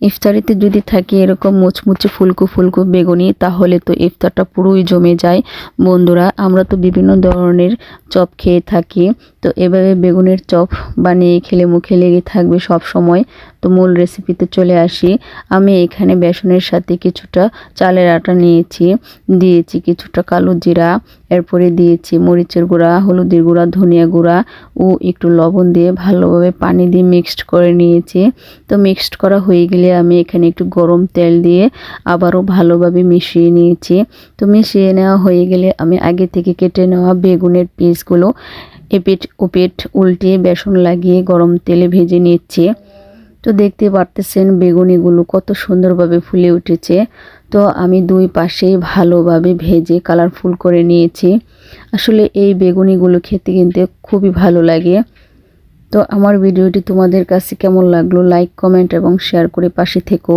ইফতারিতে যদি থাকে এরকম মুচমুচে ফুলকো ফুলকো বেগুনি, তাহলে তো ইফতারটা পুরোই জমে যায়। বন্ধুরা, আমরা তো বিভিন্ন ধরনের চপ খেয়ে থাকি, তো এভাবে বেগুনের চপ বানিয়ে খেলে মুখে লেগে থাকবে সব সময়। তো মূল রেসিপিতে চলে আসি। আমি এখানে বেসনের সাথে কিছুটা চালের আটা নিয়েছি, দিয়েছি কিছুটা কালো জিরা, এরপরে দিয়েছি মরিচের গুঁড়া, হলুদের গুঁড়া, ধনিয়া গুঁড়া ও একটু লবণ দিয়ে ভালোভাবে পানি দিয়ে মিক্সড করে নিয়েছি। তো মিক্সড করা হয়ে গেলে আমি এখানে একটু গরম তেল দিয়ে আবারও ভালোভাবে মিশিয়ে নিয়েছি। তো মিশিয়ে নেওয়া হয়ে গেলে আমি আগে থেকে কেটে নেওয়া বেগুনের পিসগুলো এপিঠ ওপিঠ উল্টিয়ে বেসন লাগিয়ে গরম তেলে ভেজে নিচ্ছি। তো দেখতে পারতেছেন বেগুনিগুলো কত সুন্দরভাবে ফুলে উঠেছে। তো আমি দুই পাশেই ভালোভাবে ভেজে কালারফুল করে নিয়েছি। আসলে এই বেগুনিগুলো খেতে কিন্তু খুবই ভালো লাগে। তো আমার ভিডিওটি তোমাদের কাছে কেমন লাগলো, লাইক, কমেন্ট এবং শেয়ার করে পাশে থেকো।